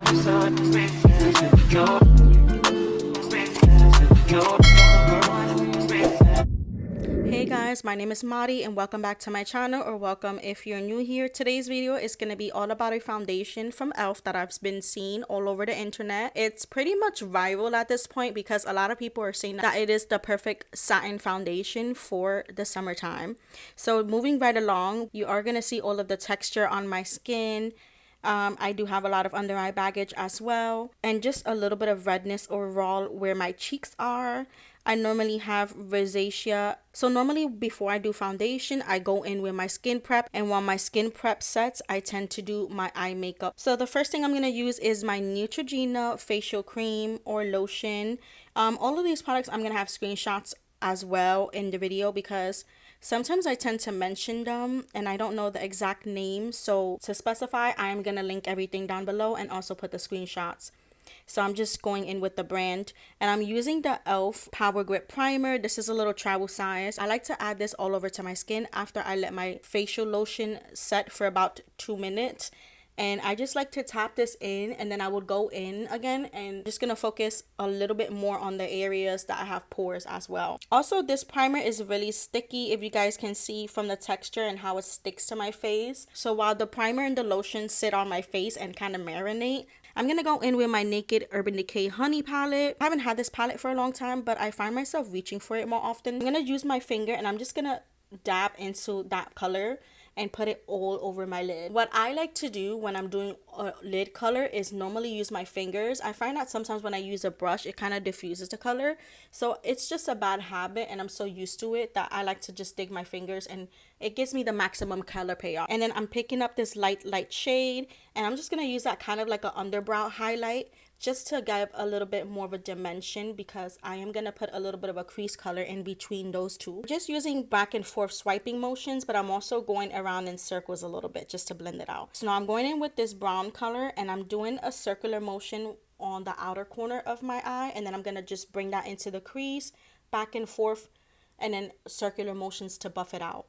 Hey guys, my name is Mari and welcome back to my channel, or welcome if you're new here. Today's video is going to be all about a foundation from E.L.F. that I've been seeing all over the internet. It's pretty much viral at this point because a lot of people are saying that it is the perfect satin foundation for the summertime. So moving right along, you are going to see all of the texture on my skin. I do have a lot of under eye baggage as well, and just a little bit of redness overall where my cheeks are. I normally have rosacea, so normally before I do foundation, I go in with my skin prep, and while my skin prep sets, I tend to do my eye makeup. So the first thing I'm going to use is my Neutrogena facial cream or lotion. All of these products I'm going to have screenshots as well in the video because sometimes I tend to mention them and I don't know the exact name. So to specify, I'm going to link everything down below and also put the screenshots. So I'm just going in with the brand, and I'm using the E.L.F. Power Grip Primer. This is a little travel size. I like to add this all over to my skin after I let my facial lotion set for about 2 minutes. And I just like to tap this in, and then I would go in again and just gonna focus a little bit more on the areas that I have pores as well. Also, this primer is really sticky, if you guys can see from the texture and how it sticks to my face. So while the primer and the lotion sit on my face and kind of marinate, I'm gonna go in with my Naked Urban Decay Honey palette. I haven't had this palette for a long time, but I find myself reaching for it more often. I'm gonna use my finger and I'm just gonna dab into that color and put it all over my lid. What I like to do when I'm doing a lid color is normally use my fingers. I find that sometimes when I use a brush, it kind of diffuses the color. So it's just a bad habit, and I'm so used to it that I like to just dig my fingers, and it gives me the maximum color payoff. And then I'm picking up this light shade, and I'm just gonna use that kind of like an underbrow highlight just to give a little bit more of a dimension, because I am going to put a little bit of a crease color in between those two. Just using back and forth swiping motions, but I'm also going around in circles a little bit just to blend it out. So now I'm going in with this brown color, and I'm doing a circular motion on the outer corner of my eye, and then I'm going to just bring that into the crease, back and forth, and then circular motions to buff it out.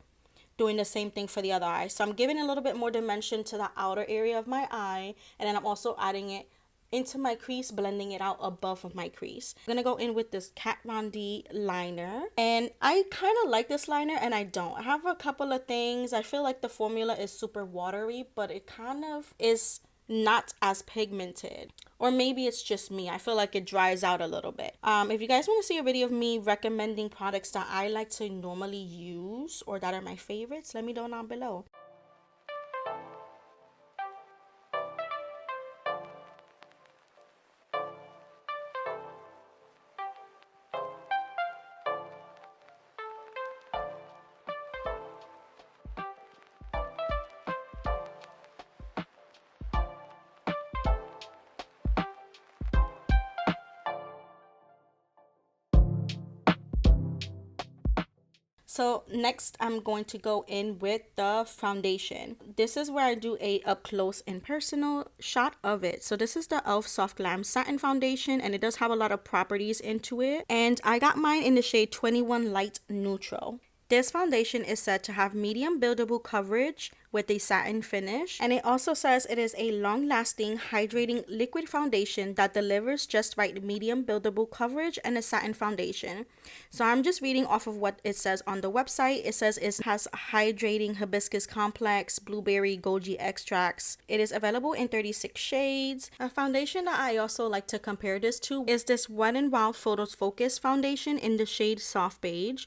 Doing the same thing for the other eye. So I'm giving a little bit more dimension to the outer area of my eye, and then I'm also adding it into my crease, blending it out above of my crease. I'm gonna go in with this Kat Von D liner, and I kind of like this liner and I don't. I have a couple of things. I feel like the formula is super watery, but it kind of is not as pigmented, or maybe it's just me. I feel like it dries out a little bit. If you guys want to see a video of me recommending products that I like to normally use or that are my favorites, let me know down below. So next I'm going to go in with the foundation. This is where I do a up close and personal shot of it. So this is the E.L.F. Soft Glam Satin Foundation, and it does have a lot of properties into it. And I got mine in the shade 21 Light Neutral. This foundation is said to have medium buildable coverage with a satin finish, and it also says it is a long-lasting hydrating liquid foundation that delivers just right medium buildable coverage and a satin foundation. So I'm just reading off of what it says on the website. It says it has hydrating hibiscus complex, blueberry goji extracts. It is available in 36 shades. A foundation that I also like to compare this to is this Wet n Wild Photos Focus foundation in the shade Soft Beige.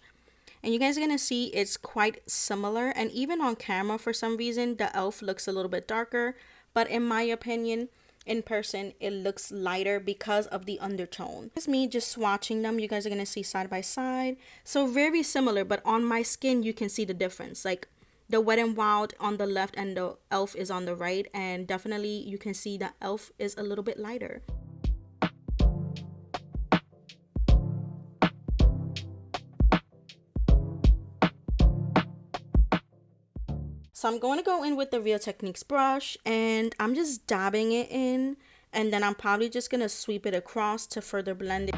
And you guys are going to see it's quite similar, and even on camera for some reason the E.L.F. looks a little bit darker, but in my opinion in person it looks lighter because of the undertone. It's me just swatching them. You guys are going to see side by side, so very similar, but on my skin you can see the difference. Like the Wet n Wild on the left and the E.L.F. is on the right, and definitely you can see that E.L.F. is a little bit lighter. So I'm going to go in with the Real Techniques brush, and I'm just dabbing it in, and then I'm probably just going to sweep it across to further blend it.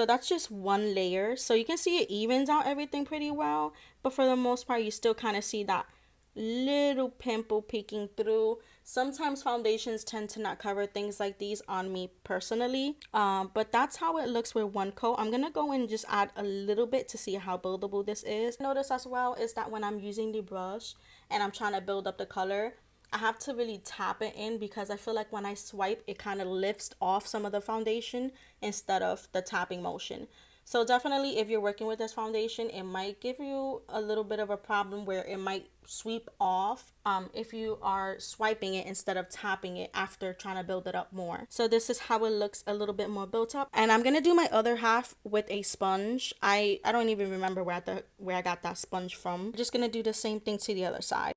So that's just one layer. So you can see it evens out everything pretty well. But for the most part, you still kind of see that little pimple peeking through. Sometimes foundations tend to not cover things like these on me personally. But that's how it looks with one coat. I'm going to go and just add a little bit to see how buildable this is. Notice as well is that when I'm using the brush and I'm trying to build up the color, I have to really tap it in because I feel like when I swipe, it kind of lifts off some of the foundation instead of the tapping motion. So definitely if you're working with this foundation, it might give you a little bit of a problem where it might sweep off if you are swiping it instead of tapping it after trying to build it up more. So this is how it looks a little bit more built up. And I'm going to do my other half with a sponge. I don't even remember where I got that sponge from. I'm just going to do the same thing to the other side.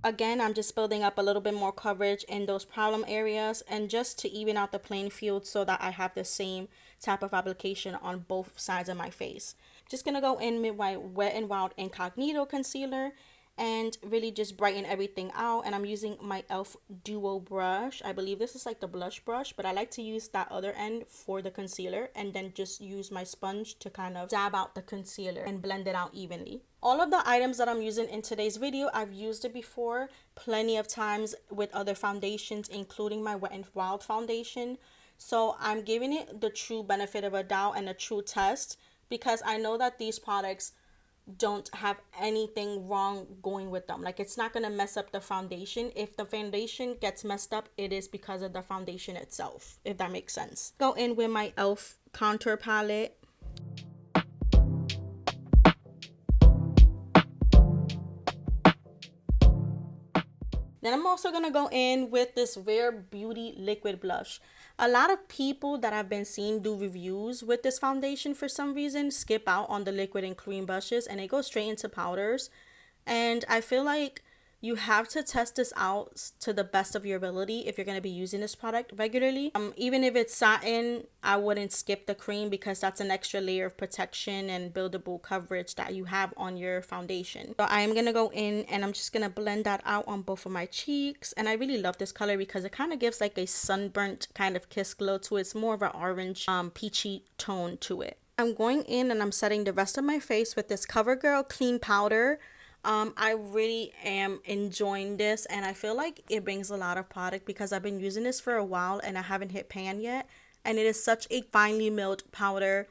Again, I'm just building up a little bit more coverage in those problem areas and just to even out the playing field so that I have the same type of application on both sides of my face. Just going to go in with my Wet n Wild Incognito concealer and really just brighten everything out. And I'm using my E.L.F duo brush. I believe this is like the blush brush, but I like to use that other end for the concealer and then just use my sponge to kind of dab out the concealer and blend it out evenly. All of the items that I'm using in today's video, I've used it before plenty of times with other foundations, including my Wet n Wild foundation. So I'm giving it the true benefit of a doubt and a true test because I know that these products don't have anything wrong going with them. Like, it's not going to mess up the foundation. If the foundation gets messed up, it is because of the foundation itself, if that makes sense. Go in with my E.L.F contour palette. Then I'm also going to go in with this Rare Beauty liquid blush. A lot of people that I've been seeing do reviews with this foundation for some reason skip out on the liquid and cream blushes and it goes straight into powders. And I feel like you have to test this out to the best of your ability if you're going to be using this product regularly. Even if it's satin, I wouldn't skip the cream because that's an extra layer of protection and buildable coverage that you have on your foundation. So I'm going to go in and I'm just going to blend that out on both of my cheeks. And I really love this color because it kind of gives like a sunburnt kind of kiss glow to it. It's more of an orange peachy tone to it. I'm going in and I'm setting the rest of my face with this CoverGirl Clean Powder. I really am enjoying this and I feel like it brings a lot of product because I've been using this for a while and I haven't hit pan yet, and it is such a finely milled powder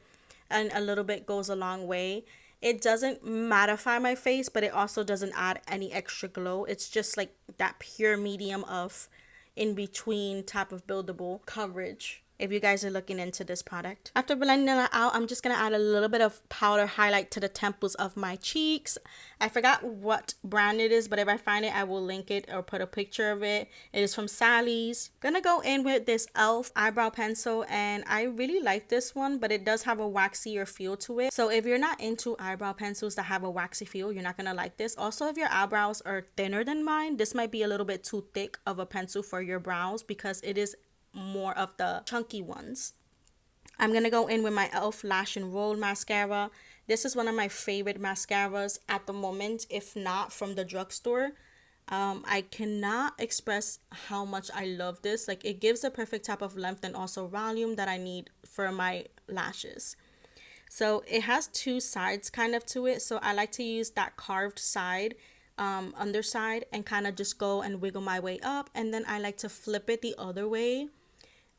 and a little bit goes a long way. It doesn't mattify my face, but it also doesn't add any extra glow. It's just like that pure medium of in between type of buildable coverage if you guys are looking into this product. After blending it out, I'm just going to add a little bit of powder highlight to the temples of my cheeks. I forgot what brand it is, but if I find it, I will link it or put a picture of it. It is from Sally's. Gonna go in with this E.L.F eyebrow pencil, and I really like this one, but it does have a waxier feel to it. So if you're not into eyebrow pencils that have a waxy feel, you're not gonna like this. Also, if your eyebrows are thinner than mine, this might be a little bit too thick of a pencil for your brows because it is more of the chunky ones. I'm going to go in with my E.L.F Lash and Roll Mascara. This is one of my favorite mascaras at the moment, if not from the drugstore. I cannot express how much I love this. Like, it gives the perfect type of length and also volume that I need for my lashes. So it has two sides kind of to it. So I like to use that carved side, underside, and kind of just go and wiggle my way up. And then I like to flip it the other way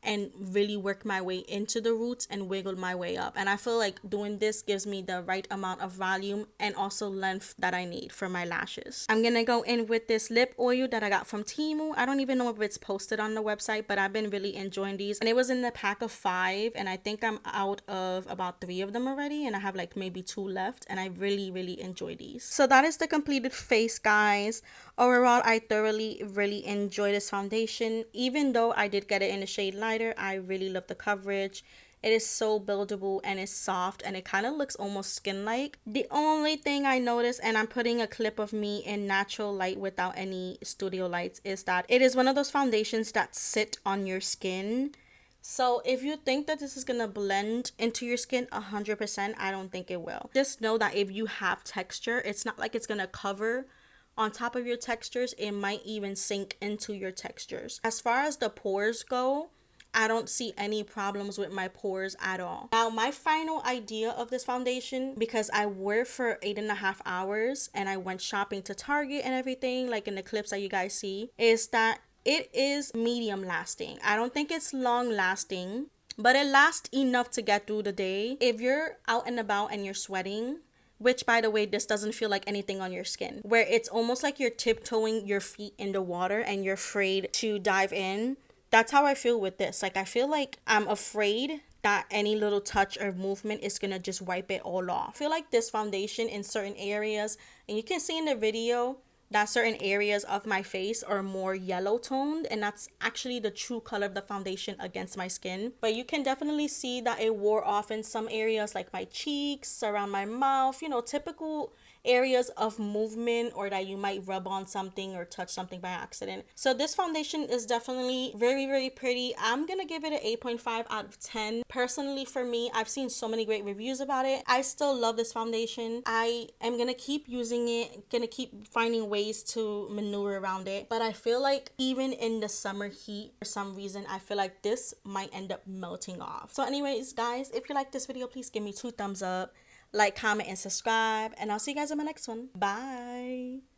and really work my way into the roots and wiggle my way up. And I feel like doing this gives me the right amount of volume and also length that I need for my lashes. I'm gonna go in with this lip oil that I got from Temu. I don't even know if it's posted on the website, but I've been really enjoying these. And it was in the pack of 5, and I think I'm out of about 3 of them already, and I have like maybe 2 left, and I really enjoy these. So that is the completed face, guys. Overall, I thoroughly really enjoy this foundation. Even though I did get it in the shade lighter, I really love the coverage. It is so buildable and it's soft and it kind of looks almost skin-like. The only thing I noticed, and I'm putting a clip of me in natural light without any studio lights, is that it is one of those foundations that sit on your skin. So if you think that this is gonna blend into your skin 100%, I don't think it will. Just know that if you have texture, it's not like it's gonna cover on top of your textures. It might even sink into your textures. As far as the pores go, I don't see any problems with my pores at all. Now, my final idea of this foundation, because I wore it for 8.5 hours and I went shopping to Target and everything, like in the clips that you guys see, is that it is medium lasting. I don't think it's long lasting, but it lasts enough to get through the day. If you're out and about and you're sweating, which by the way, this doesn't feel like anything on your skin, where it's almost like you're tiptoeing your feet in the water and you're afraid to dive in. That's how I feel with this. Like, I feel like I'm afraid that any little touch or movement is gonna just wipe it all off. I feel like this foundation in certain areas, and you can see in the video that certain areas of my face are more yellow toned, and that's actually the true color of the foundation against my skin. But you can definitely see that it wore off in some areas, like my cheeks, around my mouth, you know, typical areas of movement, or that you might rub on something or touch something by accident. So this foundation is definitely very pretty. I'm gonna give it an 8.5 out of 10. Personally, for me, I've seen so many great reviews about it. I still love this foundation. I am gonna keep using it, gonna keep finding ways to maneuver around it. But I feel like even in the summer heat, for some reason, I feel like this might end up melting off. So anyways, guys, if you like this video, please give me 2 thumbs up. Like, comment, and subscribe. And I'll see you guys in my next one. Bye.